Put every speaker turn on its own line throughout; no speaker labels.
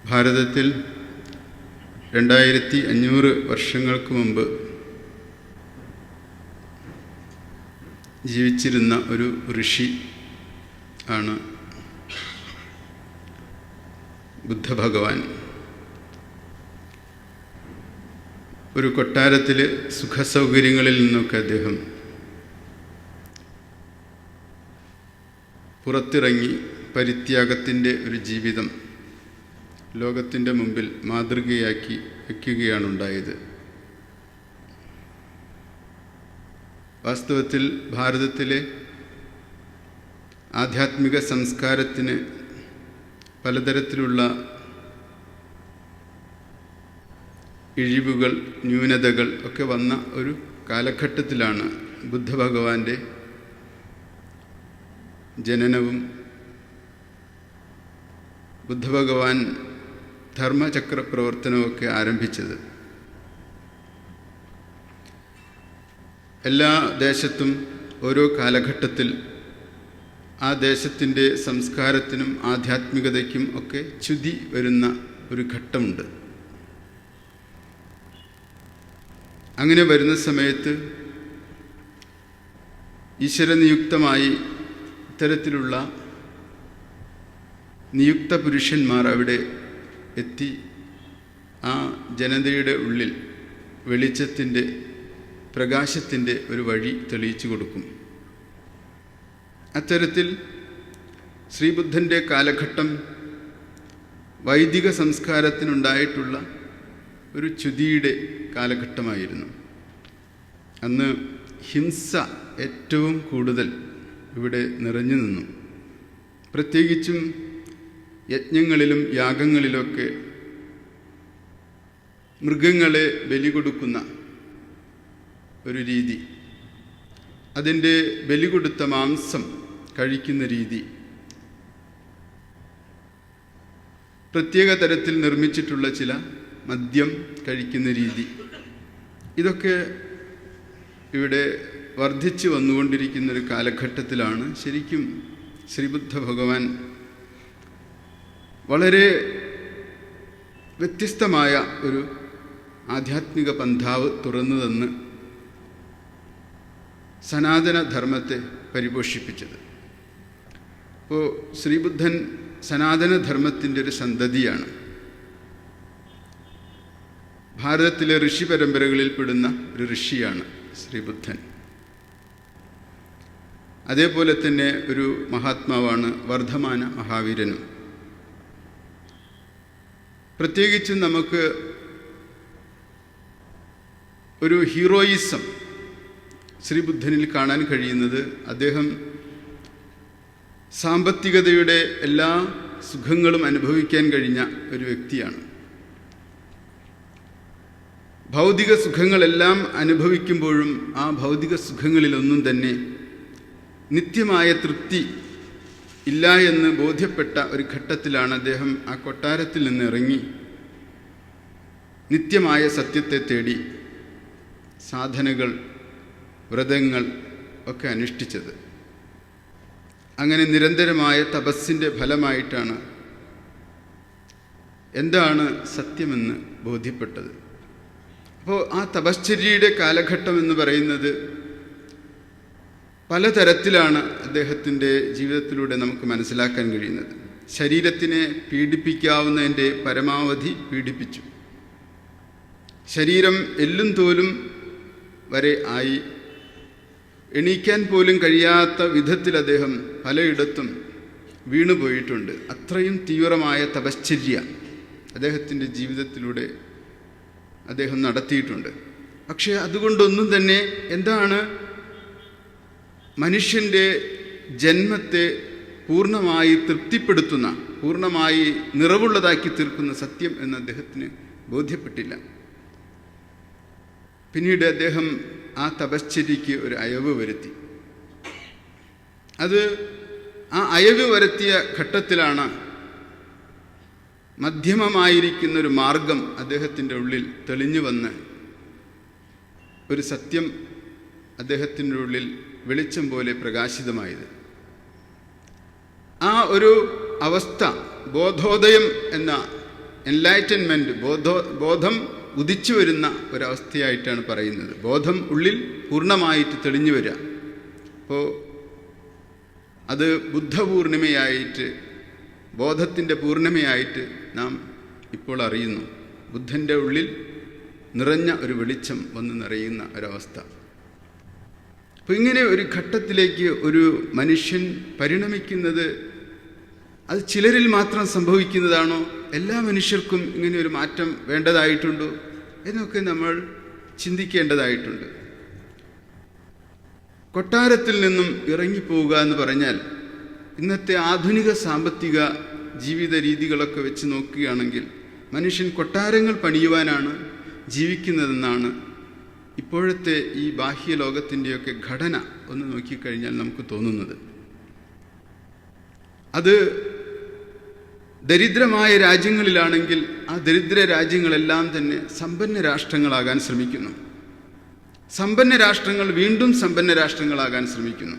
ഭാരതത്തിൽ 2500 വർഷങ്ങൾക്ക് മുമ്പ് ജീവിച്ചിരുന്ന ഒരു ഋഷി ആണ് ബുദ്ധഭഗവാൻ. ഒരു കൊട്ടാരത്തിൽ സുഖസൗകര്യങ്ങളിൽ നിന്നൊക്കെ അദ്ദേഹം പുറത്തിറങ്ങി പരിത്യാഗത്തിൻ്റെ ഒരു ജീവിതം ലോകത്തിൻ്റെ മുമ്പിൽ മാതൃകയാക്കി വയ്ക്കുകയാണുണ്ടായത്. വാസ്തവത്തിൽ ഭാരതത്തിലെ ആധ്യാത്മിക സംസ്കാരത്തിന് പലതരത്തിലുള്ള ഇഴിവുകൾ, ന്യൂനതകൾ ഒക്കെ വന്ന ഒരു കാലഘട്ടത്തിലാണ് ബുദ്ധഭഗവാന്റെ ജനനവും ബുദ്ധഭഗവാൻ ധർമ്മചക്ര പ്രവർത്തനമൊക്കെ ആരംഭിച്ചത്. എല്ലാ ദേശത്തും ഓരോ കാലഘട്ടത്തിൽ ആ ദേശത്തിൻ്റെ സംസ്കാരത്തിനും ആധ്യാത്മികതയ്ക്കും ഒക്കെ ച്യുതി വരുന്ന ഒരു ഘട്ടമുണ്ട്. അങ്ങനെ വരുന്ന സമയത്ത് ഈശ്വരനിയുക്തമായി ഇത്തരത്തിലുള്ള നിയുക്ത പുരുഷന്മാർ അവിടെ എത്തി ആ ജനതയുടെ ഉള്ളിൽ വെളിച്ചത്തിൻ്റെ, പ്രകാശത്തിൻ്റെ ഒരു വഴി തെളിയിച്ചു കൊടുക്കും. അത്തരത്തിൽ ശ്രീബുദ്ധൻ്റെ കാലഘട്ടം വൈദിക സംസ്കാരത്തിനുണ്ടായിട്ടുള്ള ഒരു ച്യുതിയുടെ കാലഘട്ടമായിരുന്നു. അന്ന് ഹിംസ ഏറ്റവും കൂടുതൽ ഇവിടെ നിറഞ്ഞു നിന്നു. പ്രത്യേകിച്ചും യജ്ഞങ്ങളിലും യാഗങ്ങളിലൊക്കെ മൃഗങ്ങളെ ബലി കൊടുക്കുന്ന ഒരു രീതി, അതിൻ്റെ ബലി കൊടുത്ത മാംസം കഴിക്കുന്ന രീതി, പ്രത്യേക തരത്തിൽ നിർമ്മിച്ചിട്ടുള്ള ചില മദ്യം കഴിക്കുന്ന രീതി, ഇതൊക്കെ ഇവിടെ വർദ്ധിച്ചു വന്നുകൊണ്ടിരിക്കുന്നൊരു കാലഘട്ടത്തിലാണ് ശരിക്കും ശ്രീബുദ്ധ ഭഗവാൻ വളരെ വ്യത്യസ്തമായ ഒരു ആധ്യാത്മിക പന്ഥാവ് തുറന്നു തന്ന് സനാതനധർമ്മത്തെ പരിപോഷിപ്പിച്ചത്. അപ്പോൾ ശ്രീബുദ്ധൻ സനാതനധർമ്മത്തിൻ്റെ ഒരു സന്തതിയാണ്. ഭാരതത്തിലെ ഋഷി പരമ്പരകളിൽപ്പെടുന്ന ഒരു ഋഷിയാണ് ശ്രീബുദ്ധൻ. അതേപോലെ തന്നെ ഒരു മഹാത്മാവാണ് വർദ്ധമാന മഹാവീരനും. പ്രത്യേകിച്ചും നമുക്ക് ഒരു ഹീറോയിസം ശ്രീബുദ്ധനിൽ കാണാൻ കഴിയുന്നത് അദ്ദേഹം സാമ്പത്തികതയുടെ എല്ലാ സുഖങ്ങളും അനുഭവിക്കാൻ കഴിഞ്ഞ ഒരു വ്യക്തിയാണ്. ഭൗതിക സുഖങ്ങളെല്ലാം അനുഭവിക്കുമ്പോഴും ആ ഭൗതിക സുഖങ്ങളിലൊന്നും തന്നെ നിത്യമായ തൃപ്തി ഇല്ല എന്ന് ബോധ്യപ്പെട്ട ഒരു ഘട്ടത്തിലാണ് അദ്ദേഹം ആ കൊട്ടാരത്തിൽ നിന്ന് ഇറങ്ങി നിത്യമായ സത്യത്തെ തേടി സാധനകൾ, വ്രതങ്ങൾ ഒക്കെ അനുഷ്ഠിച്ചത്. അങ്ങനെ നിരന്തരമായ തപസ്സിൻ്റെ ഫലമായിട്ടാണ് എന്താണ് സത്യമെന്ന് ബോധ്യപ്പെട്ടത്. അപ്പോൾ ആ തപശ്ചര്യയുടെ കാലഘട്ടം എന്ന് പറയുന്നത് പലതരത്തിലാണ് അദ്ദേഹത്തിൻ്റെ ജീവിതത്തിലൂടെ നമുക്ക് മനസ്സിലാക്കാൻ കഴിയുന്നത്. ശരീരത്തിനെ പീഡിപ്പിക്കാവുന്നതിൻ്റെ പരമാവധി പീഡിപ്പിച്ചു. ശരീരം എല്ലും തോലും വരെ ആയി. എണീക്കാൻ പോലും കഴിയാത്ത വിധത്തിൽ അദ്ദേഹം പലയിടത്തും വീണുപോയിട്ടുണ്ട്. അത്രയും തീവ്രമായ തപശ്ചര്യ അദ്ദേഹത്തിൻ്റെ ജീവിതത്തിലൂടെ അദ്ദേഹം നടത്തിയിട്ടുണ്ട്. പക്ഷേ അതുകൊണ്ടൊന്നും തന്നെ എന്താണ് മനുഷ്യൻ്റെ ജന്മത്തെ പൂർണ്ണമായി തൃപ്തിപ്പെടുത്തുന്ന, പൂർണ്ണമായി നിറവുള്ളതാക്കി തീർക്കുന്ന സത്യം എന്ന് അദ്ദേഹത്തിന് ബോധ്യപ്പെട്ടില്ല. പിന്നീട് അദ്ദേഹം ആ തപശ്ചര്യയ്ക്ക് ഒരു അയവ് വരുത്തി. അത് ആ അയവ് വരുത്തിയ ഘട്ടത്തിലാണ് മധ്യമമായിരിക്കുന്നൊരു മാർഗം അദ്ദേഹത്തിൻ്റെ ഉള്ളിൽ തെളിഞ്ഞു വന്ന് ഒരു സത്യം അദ്ദേഹത്തിൻ്റെ ഉള്ളിൽ വെളിച്ചം പോലെ പ്രകാശിതമായത്. ആ ഒരു അവസ്ഥ, ബോധോദയം എന്ന എൻലൈറ്റൻമെൻറ്റ്, ബോധം ഉദിച്ചു വരുന്ന ഒരവസ്ഥയായിട്ടാണ് പറയുന്നത്. ബോധം ഉള്ളിൽ പൂർണ്ണമായിട്ട് തെളിഞ്ഞു വരിക. അപ്പോൾ അത് ബുദ്ധപൂർണിമയായിട്ട്, ബോധത്തിൻ്റെ പൂർണിമയായിട്ട് നാം ഇപ്പോൾ അറിയുന്നു. ബുദ്ധൻ്റെ ഉള്ളിൽ നിറഞ്ഞ ഒരു വെളിച്ചം വന്ന് നിറയുന്ന ഒരവസ്ഥ. അപ്പോൾ ഇങ്ങനെ ഒരു ഘട്ടത്തിലേക്ക് ഒരു മനുഷ്യൻ പരിണമിക്കുന്നത് അത് ചിലരിൽ മാത്രം സംഭവിക്കുന്നതാണോ? എല്ലാ മനുഷ്യർക്കും ഇങ്ങനെ ഒരു മാറ്റം വേണ്ടതായിട്ടുണ്ടോ എന്നൊക്കെ നമ്മൾ ചിന്തിക്കേണ്ടതായിട്ടുണ്ട്. കൊട്ടാരത്തിൽ നിന്നും ഇറങ്ങിപ്പോവുക എന്ന് പറഞ്ഞാൽ ഇന്നത്തെ ആധുനിക സാമ്പത്തിക ജീവിത രീതികളൊക്കെ വെച്ച് നോക്കുകയാണെങ്കിൽ മനുഷ്യൻ കൊട്ടാരങ്ങൾ പണിയുവാനാണ് ജീവിക്കുന്നതെന്നാണ് ഇപ്പോഴത്തെ ഈ ബാഹ്യലോകത്തിൻ്റെയൊക്കെ ഘടന ഒന്ന് നോക്കിക്കഴിഞ്ഞാൽ നമുക്ക് തോന്നുന്നത്. അത് ദരിദ്രമായ രാജ്യങ്ങളിലാണെങ്കിൽ ആ ദരിദ്ര രാജ്യങ്ങളെല്ലാം തന്നെ സമ്പന്ന രാഷ്ട്രങ്ങളാകാൻ ശ്രമിക്കുന്നു. സമ്പന്ന രാഷ്ട്രങ്ങൾ വീണ്ടും സമ്പന്ന രാഷ്ട്രങ്ങളാകാൻ ശ്രമിക്കുന്നു.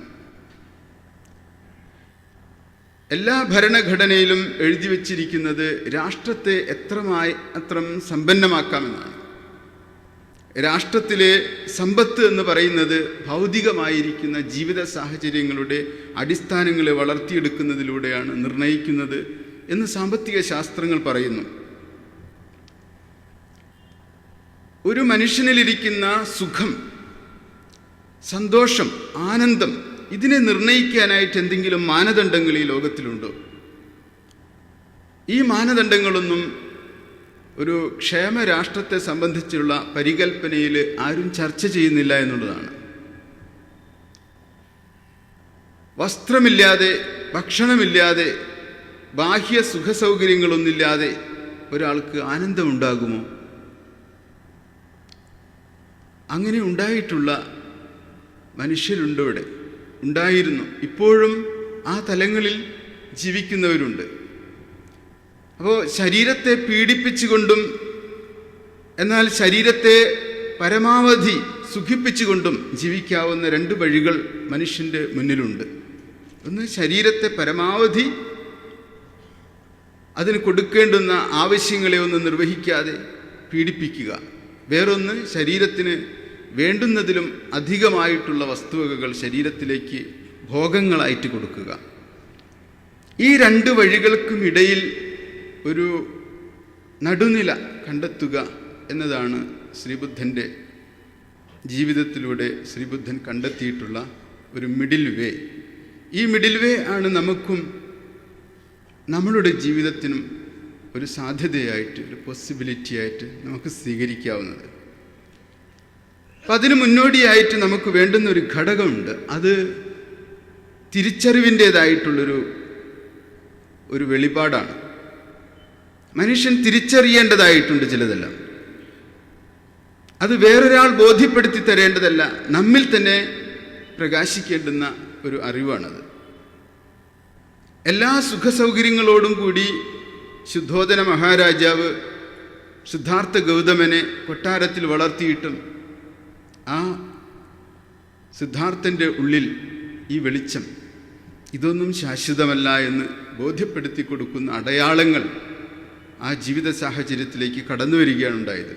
എല്ലാ ഭരണഘടനയിലും എഴുതി വച്ചിരിക്കുന്നത് രാഷ്ട്രത്തെ എത്രമാത്രം സമ്പന്നമാക്കാമെന്നാണ്. രാഷ്ട്രത്തിലെ സമ്പത്ത് എന്ന് പറയുന്നത് ഭൗതികമായിരിക്കുന്ന ജീവിത സാഹചര്യങ്ങളുടെ അടിസ്ഥാനങ്ങളെ വളർത്തിയെടുക്കുന്നതിലൂടെയാണ് നിർണയിക്കുന്നത് എന്ന് സാമ്പത്തിക ശാസ്ത്രങ്ങൾ പറയുന്നു. ഒരു മനുഷ്യനിലിരിക്കുന്ന സുഖം, സന്തോഷം, ആനന്ദം, ഇതിനെ നിർണയിക്കാനായിട്ട് എന്തെങ്കിലും മാനദണ്ഡങ്ങൾ ഈ ലോകത്തിലുണ്ടോ? ഈ മാനദണ്ഡങ്ങളൊന്നും ഒരു ക്ഷേമ രാഷ്ട്രത്തെ സംബന്ധിച്ചുള്ള പരികൽപ്പനയിൽ ആരും ചർച്ച ചെയ്യുന്നില്ല എന്നുള്ളതാണ്. വസ്ത്രമില്ലാതെ, ഭക്ഷണമില്ലാതെ, ബാഹ്യ സുഖസൗകര്യങ്ങളൊന്നുമില്ലാതെ ഒരാൾക്ക് ആനന്ദമുണ്ടാകുമോ? അങ്ങനെ ഉണ്ടായിട്ടുള്ള മനുഷ്യരുണ്ട് ഇവിടെ, ഉണ്ടായിരുന്നു, ഇപ്പോഴും ആ തലങ്ങളിൽ ജീവിക്കുന്നവരുണ്ട്. അപ്പോൾ ശരീരത്തെ പീഡിപ്പിച്ചുകൊണ്ടും എന്നാൽ ശരീരത്തെ പരമാവധി സുഖിപ്പിച്ചുകൊണ്ടും ജീവിക്കാവുന്ന രണ്ട് വഴികൾ മനുഷ്യൻ്റെ മുന്നിലുണ്ട്. ഒന്ന്, ശരീരത്തെ പരമാവധി അതിന് കൊടുക്കേണ്ടുന്ന ആവശ്യങ്ങളെ ഒന്നും നിർവഹിക്കാതെ പീഡിപ്പിക്കുക. വേറൊന്ന്, ശരീരത്തിന് വേണ്ടുന്നതിലും അധികമായിട്ടുള്ള വസ്തുവകകൾ ശരീരത്തിലേക്ക് ഭോഗങ്ങളായിട്ട് കൊടുക്കുക. ഈ രണ്ട് വഴികൾക്കും ഇടയിൽ ഒരു നടുനില കണ്ടെത്തുക എന്നതാണ് ശ്രീബുദ്ധൻ്റെ ജീവിതത്തിലൂടെ ശ്രീബുദ്ധൻ കണ്ടെത്തിയിട്ടുള്ള ഒരു മിഡിൽ വേ. ഈ മിഡിൽ വേ ആണ് നമുക്കും നമ്മളുടെ ജീവിതത്തിനും ഒരു സാധ്യതയായിട്ട്, ഒരു പോസിബിലിറ്റി ആയിട്ട് നമുക്ക് സ്വീകരിക്കാവുന്നത്. അപ്പം അതിന് മുന്നോടിയായിട്ട് നമുക്ക് വേണ്ടുന്ന ഒരു ഘടകമുണ്ട്. അത് തിരിച്ചറിവിൻ്റേതായിട്ടുള്ളൊരു വെളിപാടാണ്. മനുഷ്യൻ തിരിച്ചറിയേണ്ടതായിട്ടുണ്ട് ചിലതെല്ലാം. അത് വേറൊരാൾ ബോധ്യപ്പെടുത്തി തരേണ്ടതല്ല, നമ്മിൽ തന്നെ പ്രകാശിക്കേണ്ടുന്ന ഒരു അറിവാണത്. എല്ലാ സുഖസൗകര്യങ്ങളോടും കൂടി ശുദ്ധോദന മഹാരാജാവ് സിദ്ധാർത്ഥ ഗൗതമനെ കൊട്ടാരത്തിൽ വളർത്തിയിട്ടും ആ സിദ്ധാർത്ഥൻ്റെ ഉള്ളിൽ ഈ വെളിച്ചം, ഇതൊന്നും ശാശ്വതമല്ല എന്ന് ബോധ്യപ്പെടുത്തി കൊടുക്കുന്ന അടയാളങ്ങൾ ആ ജീവിത സാഹചര്യത്തിലേക്ക് കടന്നു വരികയാണ് ഉണ്ടായത്.